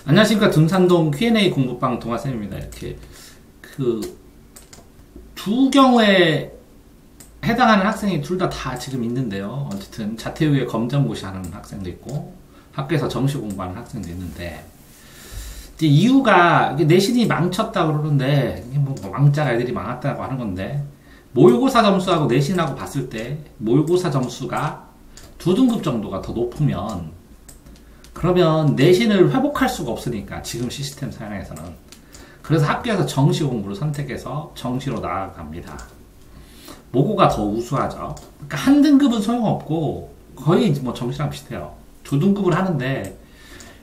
안녕하십니까. 둔산동 Q&A 공부방 동아쌤입니다. 이렇게 두 경우에 해당하는 학생이 둘 다 지금 있는데요. 어쨌든 자퇴 후에 검정고시 하는 학생도 있고 학교에서 정시 공부하는 학생도 있는데, 이제 이유가 내신이 망쳤다 그러는데, 이게 뭐 왕자가 애들이 망했다고 하는 건데, 모의고사 점수하고 내신하고 봤을 때 모의고사 점수가 2등급 정도가 더 높으면, 그러면 내신을 회복할 수가 없으니까, 지금 시스템 상황에서는. 그래서 학교에서 정시 공부를 선택해서 정시로 나아갑니다. 모고가 더 우수하죠. 그러니까 한 등급은 소용없고 거의 뭐 정시랑 비슷해요. 2등급을 하는데,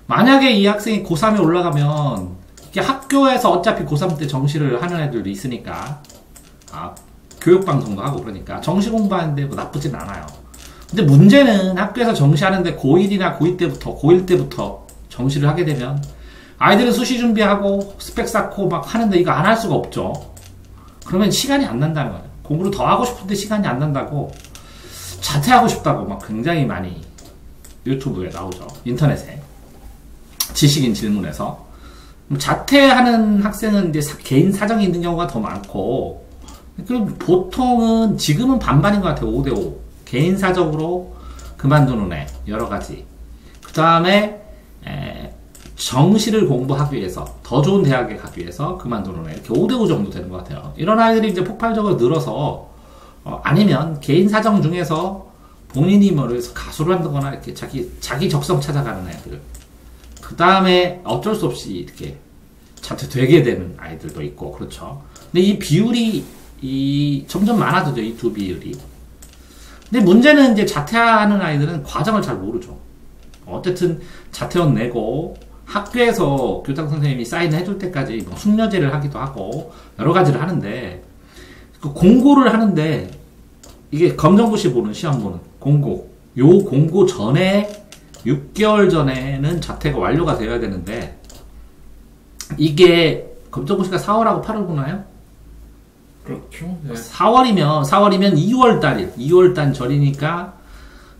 만약에 이 학생이 고3에 올라가면 이게 학교에서 어차피 고3 때 정시를 하는 애들도 있으니까, 교육방송도 하고 그러니까 정시 공부하는데 뭐 나쁘진 않아요. 근데 문제는 학교에서 정시하는데 고1이나 고1 때부터 정시를 하게 되면 아이들은 수시 준비하고 스펙 쌓고 막 하는데 이거 안 할 수가 없죠. 그러면 시간이 안 난다는 거예요. 공부를 더 하고 싶은데 시간이 안 난다고 자퇴하고 싶다고 막 굉장히 많이 유튜브에 나오죠. 인터넷에. 지식인 질문에서. 자퇴하는 학생은 이제 개인 사정이 있는 경우가 더 많고, 보통은 지금은 반반인 것 같아요. 5대5. 개인사적으로 그만두는 애, 여러 가지. 그 다음에 정시를 공부하기 위해서, 더 좋은 대학에 가기 위해서 그만두는 애, 이렇게 5대5 정도 되는 것 같아요. 이런 아이들이 이제 폭발적으로 늘어서, 아니면 개인 사정 중에서 본인이 뭐 그래서 가수를 한다거나 이렇게 자기 적성 찾아가는 애들. 그 다음에 어쩔 수 없이 이렇게 자퇴되게 되는 아이들도 있고, 그렇죠. 근데 이 비율이 점점 많아지죠. 이 두 비율이. 근데 문제는 이제 자퇴하는 아이들은 과정을 잘 모르죠. 어쨌든 자퇴원 내고 학교에서 교장 선생님이 사인을 해줄 때까지 뭐 숙려제를 하기도 하고 여러 가지를 하는데, 그 공고를 하는데, 이게 검정고시 보는 시험 보는 공고, 요 공고 전에 6개월 전에는 자퇴가 완료가 되어야 되는데, 이게 검정고시가 4월하고 8월 보나요? 그렇죠. 네. 4월이면 2월달 전이니까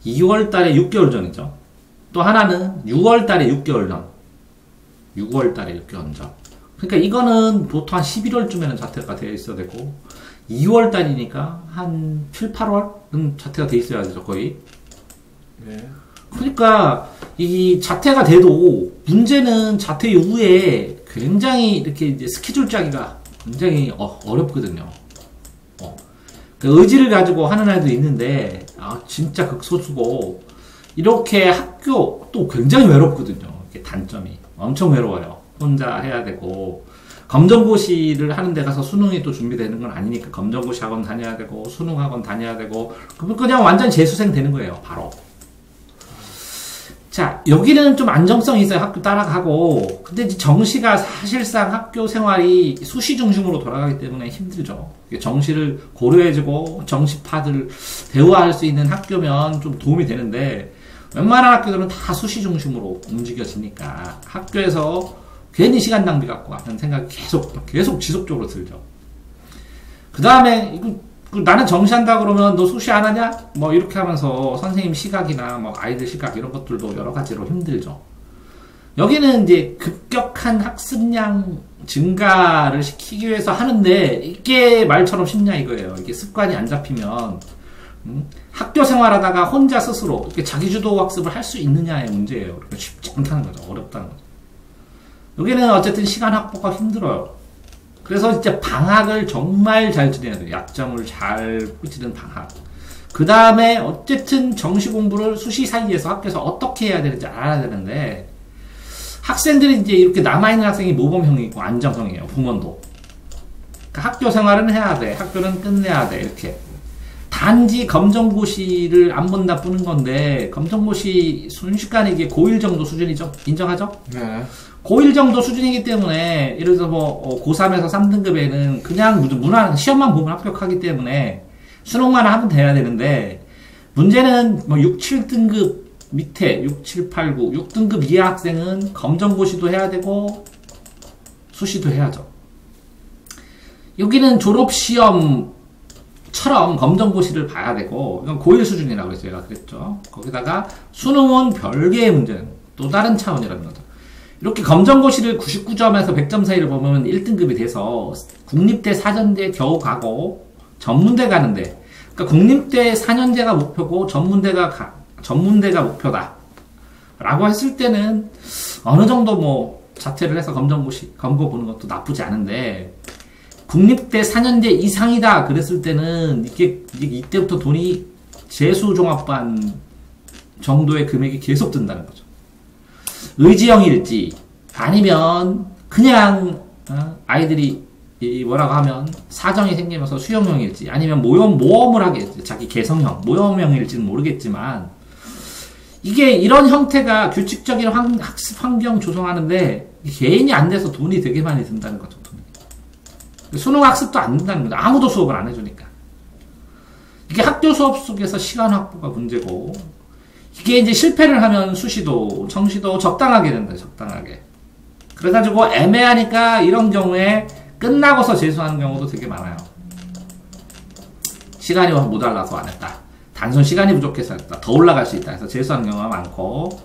2월달에 6개월 전이죠. 또 하나는 6월달에 6개월 전. 6월달에 6개월 전. 그러니까 이거는 보통 한 11월쯤에는 자퇴가 되어 있어야 되고, 2월달이니까 한 7, 8월은 자퇴가 되어 있어야 되죠, 거의. 네. 그러니까 이 자퇴가 돼도 문제는 자퇴 이후에 굉장히 이렇게 이제 스케줄 짜기가 굉장히 어렵거든요. 그 의지를 가지고 하는 아이도 있는데, 진짜 극소수고, 이렇게 학교 또 굉장히 외롭거든요. 이게 단점이 엄청 외로워요. 혼자 해야 되고, 검정고시를 하는 데 가서 수능이 또 준비되는 건 아니니까 검정고시 학원 다녀야 되고 수능 학원 다녀야 되고, 그러면 그냥 완전 재수생 되는 거예요, 바로. 자, 여기는 좀 안정성이 있어요. 학교 따라가고. 근데 이제 정시가 사실상 학교 생활이 수시 중심으로 돌아가기 때문에 힘들죠. 정시를 고려해주고 정시파들 대우할 수 있는 학교면 좀 도움이 되는데, 웬만한 학교들은 다 수시 중심으로 움직여지니까 학교에서 괜히 시간 낭비 갖고 하는 생각이 계속 지속적으로 들죠. 그 다음에 나는 정시한다 그러면 너 수시 안 하냐? 뭐 이렇게 하면서 선생님 시각이나 뭐 아이들 시각 이런 것들도 여러 가지로 힘들죠. 여기는 이제 급격한 학습량 증가를 시키기 위해서 하는데, 이게 말처럼 쉽냐 이거예요. 이게 습관이 안 잡히면 학교 생활하다가 혼자 스스로 이렇게 자기주도 학습을 할 수 있느냐의 문제예요. 그러니까 쉽지 않다는 거죠. 어렵다는 거죠. 여기는 어쨌든 시간 확보가 힘들어요. 그래서 진짜 방학을 정말 잘 지내야 돼요. 약점을 잘 꾸짖는 방학. 그 다음에 어쨌든 정시 공부를 수시 사이에서 학교에서 어떻게 해야 되는지 알아야 되는데, 학생들이 이제 이렇게 남아있는 학생이 모범형이고 안정형이에요. 부모도. 그러니까 학교 생활은 해야 돼. 학교는 끝내야 돼. 이렇게. 단지 검정고시를 안 본다 뿌는 건데, 검정고시 순식간에 이게 고1 정도 수준이죠? 인정하죠? 네. 고1 정도 수준이기 때문에, 예를 들어서 뭐 고3에서 3등급에는 그냥 무난 시험만 보면 합격하기 때문에 수능만 하면 돼야 되는데, 문제는 뭐 6, 7등급 밑에 6, 7, 8, 9, 6등급 이하 학생은 검정고시도 해야 되고 수시도 해야죠. 여기는 졸업시험처럼 검정고시를 봐야 되고, 이건 고1 수준이라고 해서 제가 그랬죠. 거기다가 수능은 별개의 문제는 또 다른 차원이라는 거죠. 이렇게 검정고시를 99점에서 100점 사이를 보면 1등급이 돼서 국립대 4년제 겨우 가고 전문대 가는데, 그러니까 국립대 4년제가 목표고 전문대가 목표다 라고 했을 때는 어느 정도 뭐 자퇴를 해서 검정고시 검거 보는 것도 나쁘지 않은데, 국립대 4년제 이상이다 그랬을 때는 이게 이때부터 돈이 재수종합반 정도의 금액이 계속 든다는 거죠. 의지형일지 아니면 그냥 아이들이 뭐라고 하면 사정이 생기면서 수용형일지 아니면 모험을 하겠지, 자기 개성형 모험형일지는 모르겠지만, 이게 이런 형태가 규칙적인 학습 환경 조성하는데 개인이 안 돼서 돈이 되게 많이 든다는 거죠. 수능 학습도 안 된다는 거죠. 아무도 수업을 안 해주니까. 이게 학교 수업 속에서 시간 확보가 문제고, 이게 이제 실패를 하면 수시도 청시도 적당하게 된다. 적당하게. 그래가지고 애매하니까 이런 경우에 끝나고서 재수하는 경우도 되게 많아요. 시간이 모자라서 안 했다, 단순 시간이 부족해서 했다, 더 올라갈 수 있다 해서 재수하는 경우가 많고,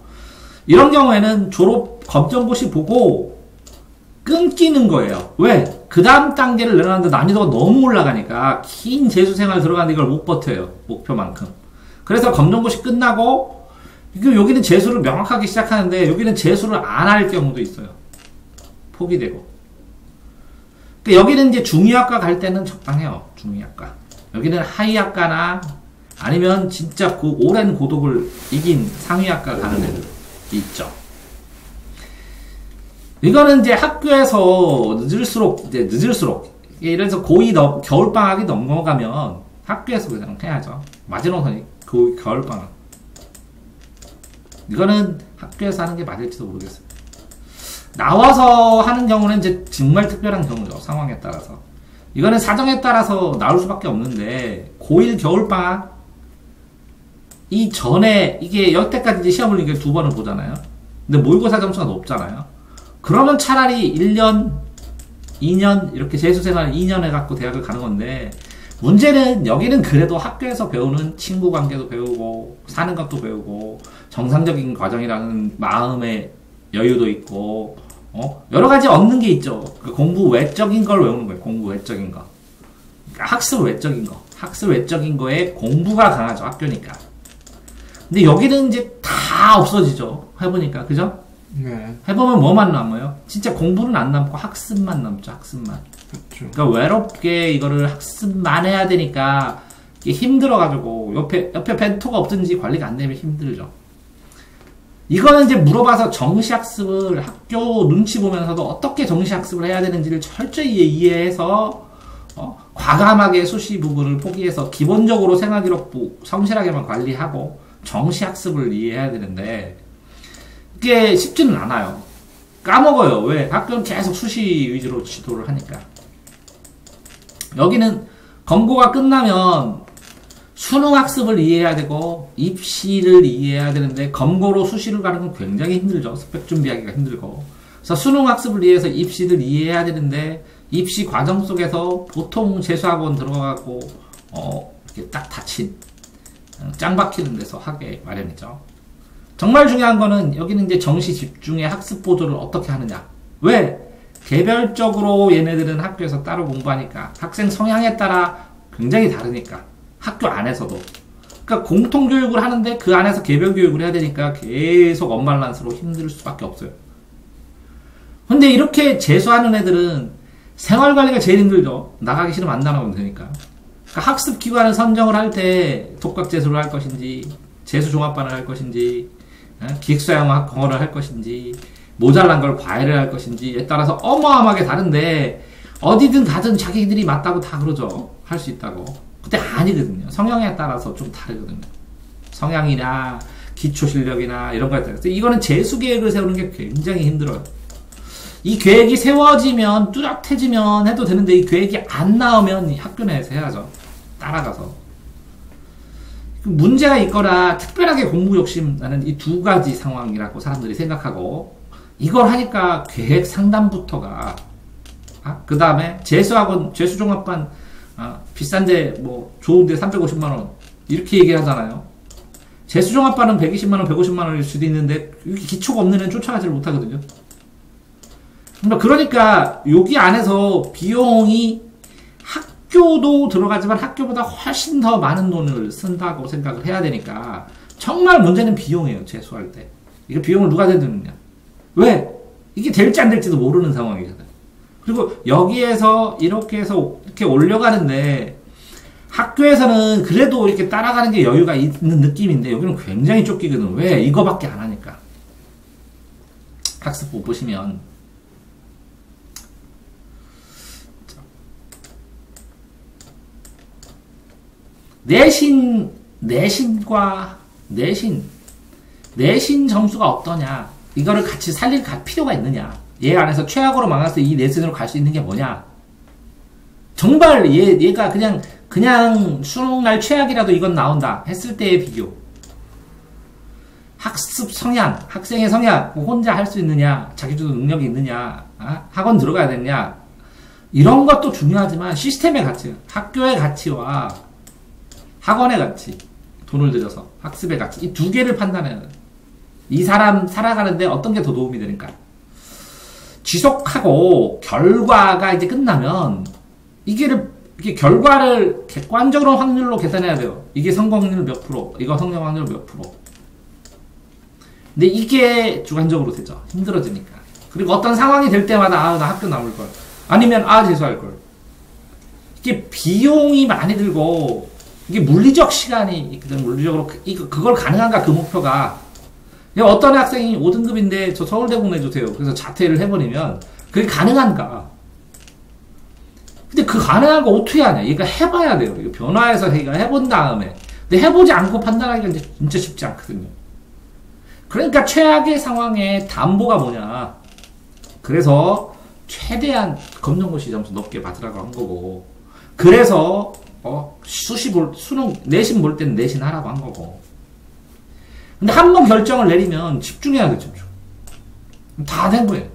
이런 경우에는 졸업 검정고시 보고 끊기는 거예요. 왜? 그 다음 단계를 내려놨는데 난이도가 너무 올라가니까 긴 재수생활 들어가는데 이걸 못 버텨요. 목표만큼. 그래서 검정고시 끝나고 여기는 재수를 명확하게 시작하는데 여기는 재수를 안 할 경우도 있어요. 포기되고. 그러니까 여기는 이제 중의학과 갈 때는 적당해요. 중의학과. 여기는 하위학과나 아니면 진짜 오랜 고독을 이긴 상위학과 가는 애들 있죠. 이거는 이제 학교에서 늦을수록 이래서 고2 겨울방학이 넘어가면 학교에서 그냥 해야죠. 마지노선이 겨울방학. 이거는 학교에서 하는 게 맞을지도 모르겠어요. 나와서 하는 경우는 이제 정말 특별한 경우죠. 상황에 따라서. 이거는 사정에 따라서 나올 수밖에 없는데, 고1 겨울방학 이 전에 이게 여태까지 이제 시험을 이게 2번을 보잖아요. 근데 모의고사 점수가 높잖아요. 그러면 차라리 1년, 2년 이렇게 재수생활 2년 해갖고 대학을 가는 건데, 문제는 여기는 그래도 학교에서 배우는 친구 관계도 배우고 사는 것도 배우고 정상적인 과정이라는 마음의 여유도 있고 여러 가지 얻는 게 있죠. 공부 외적인 걸 외우는 거예요. 공부 외적인 거. 그러니까 학습 외적인 거에 공부가 강하죠. 학교니까. 근데 여기는 이제 다 없어지죠. 해보니까. 그죠? 네. 해보면 뭐만 남아요? 진짜 공부는 안 남고 학습만 남죠. 학습만. 그렇죠. 그러니까 외롭게 이거를 학습만 해야 되니까 이게 힘들어가지고 옆에 벤토가 없든지 관리가 안 되면 힘들죠. 이거는 이제 물어봐서 정시학습을 학교 눈치 보면서도 어떻게 정시학습을 해야 되는지를 철저히 이해해서 과감하게 수시 부분을 포기해서 기본적으로 생활기록부 성실하게만 관리하고 정시학습을 이해해야 되는데, 이게 쉽지는 않아요. 까먹어요. 왜? 학교는 계속 수시 위주로 지도를 하니까. 여기는 검고가 끝나면 수능 학습을 이해해야 되고 입시를 이해해야 되는데, 검고로 수시를 가는 건 굉장히 힘들죠. 스펙 준비하기가 힘들고. 그래서 수능 학습을 위해서 입시를 이해해야 되는데, 입시 과정 속에서 보통 재수학원 들어가고 이렇게 딱 닫힌 짱 박히는 데서 하게 마련이죠. 정말 중요한 거는 여기는 이제 정시 집중의 학습 보조를 어떻게 하느냐. 왜? 개별적으로 얘네들은 학교에서 따로 공부하니까, 학생 성향에 따라 굉장히 다르니까, 학교 안에서도. 그러니까 공통교육을 하는데 그 안에서 개별교육을 해야 되니까 계속 언밸런스로 힘들 수밖에 없어요. 근데 이렇게 재수하는 애들은 생활관리가 제일 힘들죠. 나가기 싫으면 안 나가면 되니까. 그러니까 학습기관을 선정을 할 때 독학재수를 할 것인지, 재수종합반을 할 것인지, 기숙사형학원을 할 것인지, 모자란 걸 과외를 할 것인지에 따라서 어마어마하게 다른데, 어디든 가든 자기들이 맞다고 다 그러죠. 할 수 있다고. 근데 아니거든요. 성향에 따라서 좀 다르거든요. 성향이나 기초실력이나 이런 거에 따라서. 이거는 재수계획을 세우는 게 굉장히 힘들어요. 이 계획이 세워지면 뚜렷해지면 해도 되는데, 이 계획이 안 나오면 이 학교 내에서 해야죠. 따라가서. 문제가 있거나 특별하게 공부 욕심 나는 이 두 가지 상황이라고 사람들이 생각하고, 이걸 하니까 계획 상담부터가, 그 다음에 재수학원, 재수종합반, 비싼데 뭐 좋은데 350만원 이렇게 얘기를 하잖아요. 재수종합반은 120만원, 150만원일 수도 있는데 기초가 없는 애는 쫓아가지를 못하거든요. 그러니까 여기 안에서 비용이 학교도 들어가지만 학교보다 훨씬 더 많은 돈을 쓴다고 생각을 해야 되니까 정말 문제는 비용이에요. 재수할 때. 이거 비용을 누가 대드느냐. 왜? 이게 될지 안 될지도 모르는 상황이거든. 그리고 여기에서 이렇게 해서 이렇게 올려가는데 학교에서는 그래도 이렇게 따라가는 게 여유가 있는 느낌인데 여기는 굉장히 쫓기거든. 왜? 이거밖에 안 하니까. 학습부 보시면 내신 점수가 어떠냐 이거를 같이 살릴 필요가 있느냐. 얘 안에서 최악으로 망했을 때 이 내신으로 갈 수 있는 게 뭐냐. 정말 얘가 그냥 수능날 최악이라도 이건 나온다 했을 때의 비교. 학습 성향, 학생의 성향, 혼자 할 수 있느냐, 자기주도 능력이 있느냐, 학원 들어가야 되느냐, 이런 것도 중요하지만 시스템의 가치, 학교의 가치와 학원의 가치, 돈을 들여서 학습의 가치, 이 두 개를 판단해야 돼. 이 사람 살아가는데 어떤 게 더 도움이 되니까. 지속하고 결과가 이제 끝나면 이게 결과를 객관적으로 확률로 계산해야 돼요. 이게 성공 확률 몇 프로, 이거 성공 확률 몇 프로. 근데 이게 주관적으로 되죠. 힘들어지니까. 그리고 어떤 상황이 될 때마다 나 학교 나올 걸. 아니면 재수할 걸. 이게 비용이 많이 들고 이게 물리적 시간이 있거든. 물리적으로 그걸 가능한가 그 목표가. 어떤 학생이 5등급인데 저 서울대 보내주세요. 그래서 자퇴를 해버리면 그게 가능한가. 근데 그 가능한 거 어떻게 하냐. 얘가 해봐야 돼요. 이거 변화해서 얘가 해본 다음에. 근데 해보지 않고 판단하기가 이제 진짜 쉽지 않거든요. 그러니까 최악의 상황에 담보가 뭐냐. 그래서 최대한 검정고시 점수 높게 받으라고 한 거고. 그래서 수능 내신 볼 때는 내신 하라고 한 거고. 근데 한 번 결정을 내리면 집중해야 돼. 집중. 다 된 거예요.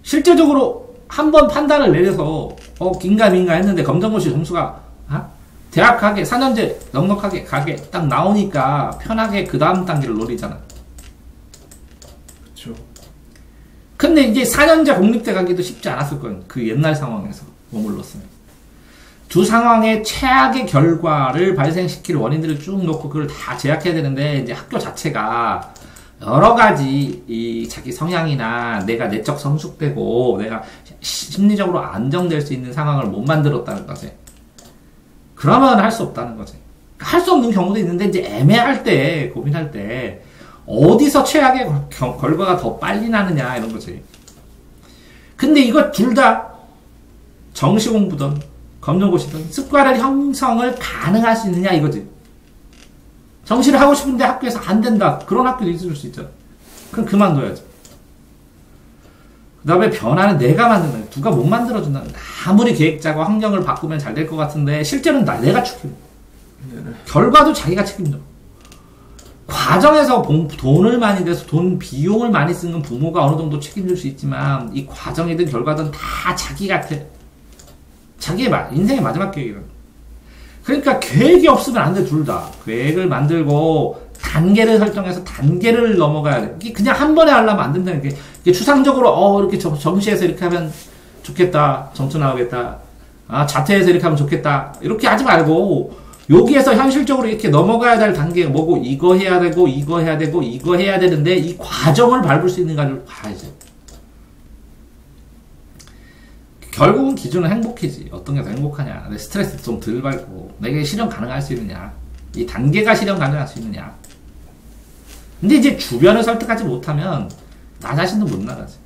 실제적으로 한 번 판단을 내려서 긴가민가 했는데 검정고시 점수가 대학 가게 4년제 넉넉하게 가게 딱 나오니까 편하게 그 다음 단계를 노리잖아. 그렇죠. 근데 이제 4년제 공립대 가기도 쉽지 않았을 거예요. 그 옛날 상황에서 머물렀으면. 두 상황의 최악의 결과를 발생시킬 원인들을 쭉 놓고 그걸 다 제약해야 되는데 이제 학교 자체가 여러 가지 이 자기 성향이나 내가 내적 성숙되고 내가 심리적으로 안정될 수 있는 상황을 못 만들었다는 거지. 그러면 할 수 없다는 거지. 할 수 없는 경우도 있는데 이제 애매할 때 고민할 때 어디서 최악의 결과가 더 빨리 나느냐 이런 거지. 근데 이거 둘 다 정시 공부든 검정고시든 습관을 형성을 가능할 수 있느냐 이거지. 정시를 하고 싶은데 학교에서 안 된다. 그런 학교도 있을 수 있죠. 그럼 그만둬야죠. 그 다음에 변화는 내가 만드는 거야. 누가 못 만들어준다. 아무리 계획 짜고 환경을 바꾸면 잘 될 것 같은데 실제로는 내가 책임져. 결과도 자기가 책임져. 과정에서 돈을 많이 내서 비용을 많이 쓰는 부모가 어느 정도 책임질 수 있지만 이 과정이든 결과든 다 자기 같아. 자기의 인생의 마지막 계획이거든. 그러니까 계획이 없으면 안 돼, 둘 다. 계획을 만들고 단계를 설정해서 단계를 넘어가야 돼. 이게 그냥 한 번에 하려면 안 된다는 게. 이게 추상적으로 이렇게 정시해서 이렇게 하면 좋겠다. 점수 나오겠다. 자퇴해서 이렇게 하면 좋겠다. 이렇게 하지 말고 여기에서 현실적으로 이렇게 넘어가야 될 단계가 뭐고 이거 해야 되고 이거 해야 되고 이거 해야 되는데 이 과정을 밟을 수 있는가를 봐야지. 결국은 기준은 행복이지. 어떤 게 더 행복하냐. 내 스트레스 좀 덜 받고 내게 실현 가능할 수 있느냐. 이 단계가 실현 가능할 수 있느냐. 근데 이제 주변을 설득하지 못하면 나 자신도 못 나가지.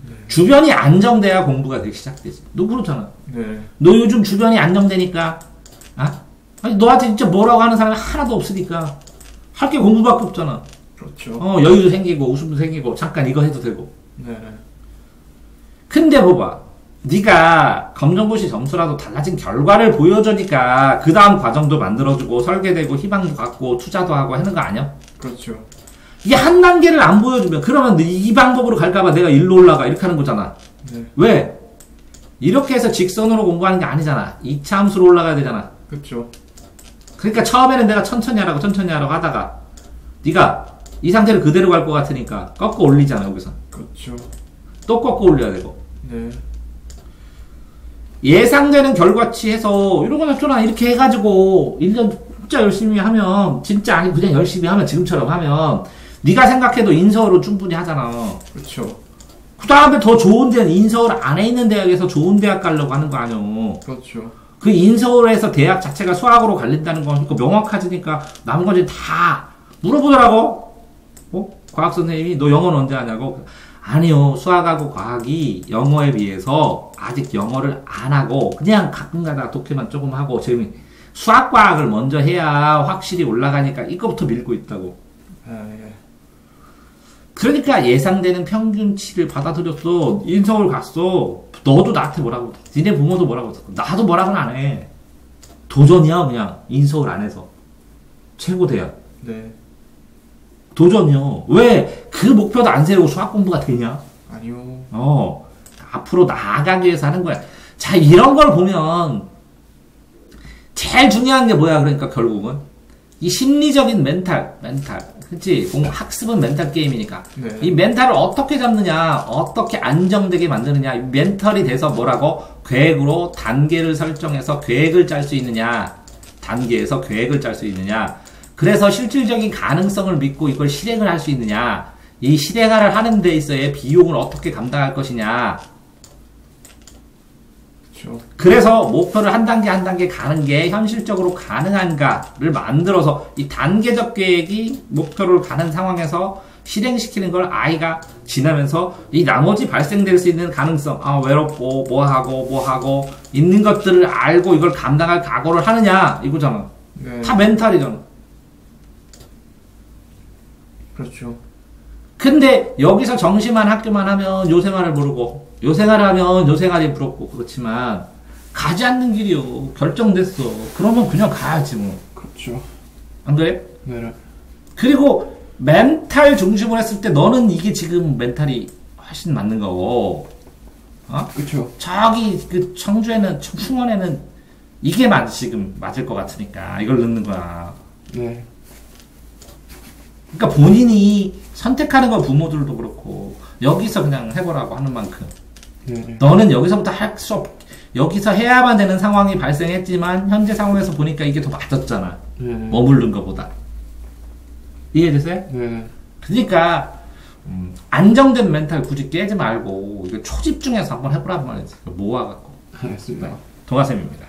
네. 주변이 안정돼야 공부가 되기 시작되지. 너 그렇잖아. 네. 너 요즘 주변이 안정되니까 아니 너한테 진짜 뭐라고 하는 사람이 하나도 없으니까 할 게 공부밖에 없잖아. 그렇죠. 여유도 생기고 웃음도 생기고 잠깐 이거 해도 되고. 네. 근데 봐봐. 네가 검정고시 점수라도 달라진 결과를 보여주니까 그 다음 과정도 만들어주고 설계되고 희망도 갖고 투자도 하고 하는 거 아니야? 그렇죠. 이게 한 단계를 안 보여주면 그러면 이 방법으로 갈까봐 내가 일로 올라가 이렇게 하는 거잖아. 네. 왜? 이렇게 해서 직선으로 공부하는 게 아니잖아. 2차 함수로 올라가야 되잖아. 그렇죠. 그러니까 처음에는 내가 천천히 하라고 하다가 네가 이 상태를 그대로 갈 것 같으니까 꺾어 올리잖아. 여기서 그렇죠. 또 꺾어 올려야 되고. 네. 예상되는 결과치 해서 이러거나 저러나 이렇게 해가지고 1년 진짜 열심히 하면 진짜 아니 그냥 열심히 하면 지금처럼 하면 네가 생각해도 인서울은 충분히 하잖아. 그렇죠. 그 다음에 더 좋은 데는 인서울 안에 있는 대학에서 좋은 대학 가려고 하는 거 아니야. 그렇죠. 그 인서울에서 대학 자체가 수학으로 갈린다는 건 명확하지니까 나머지 다 물어보더라고. 과학 선생님이 너 영어는 언제 하냐고. 아니요, 수학하고 과학이 영어에 비해서 아직 영어를 안 하고 그냥 가끔가다 독해만 조금 하고 지금 수학 과학을 먼저 해야 확실히 올라가니까 이거부터 밀고 있다고. 예. 그러니까 예상되는 평균치를 받아들였어. 인서울 갔어. 너도 나한테 뭐라고 못해. 니네 부모도 뭐라고 못해. 나도 뭐라고는 안 해. 도전이야 그냥 인서울 안에서. 최고 대학. 네. 도전이요. 왜 그 목표도 안 세우고 수학 공부가 되냐? 아니요. 앞으로 나아가기 위해서 하는 거야. 자, 이런 걸 보면 제일 중요한 게 뭐야? 그러니까 결국은 이 심리적인 멘탈. 그치? 학습은 멘탈 게임이니까. 네. 이 멘탈을 어떻게 잡느냐, 어떻게 안정되게 만드느냐, 이 멘탈이 돼서 뭐라고? 계획으로 단계를 설정해서 계획을 짤 수 있느냐, 단계에서 계획을 짤 수 있느냐, 그래서 실질적인 가능성을 믿고 이걸 실행을 할 수 있느냐, 이 실행을 하는 데 있어의 비용을 어떻게 감당할 것이냐. 그렇죠. 그래서 목표를 한 단계 한 단계 가는 게 현실적으로 가능한가를 만들어서 이 단계적 계획이 목표를 가는 상황에서 실행시키는 걸 아이가 지나면서 이 나머지 발생될 수 있는 가능성, 외롭고 뭐하고 있는 것들을 알고 이걸 감당할 각오를 하느냐 이거잖아. 네. 다 멘탈이잖아. 그렇죠. 근데 여기서 정시만 학교만 하면 요생활을 모르고 요생활을 하면 요생활이 부럽고 그렇지만 가지 않는 길이요. 결정됐어. 그러면 그냥 가야지 뭐. 그렇죠. 안 그래? 네. 그리고 멘탈 중심으로 했을 때 너는 이게 지금 멘탈이 훨씬 맞는 거고 그렇죠. 저기 그 청주에는 충원에는 이게 지금 맞을 것 같으니까 이걸 넣는 거야. 네. 그러니까 본인이 선택하는 건 부모들도 그렇고 여기서 그냥 해보라고 하는 만큼 네. 너는 여기서부터 할 수 여기서 해야만 되는 상황이 발생했지만 현재 상황에서 보니까 이게 더 맞았잖아. 네. 머무른 것보다. 이해되세요? 네. 그러니까 안정된 멘탈 굳이 깨지 말고 이거 초집중해서 한번 해보란 말이지. 모아갖고. 알겠습니다. 동아쌤입니다.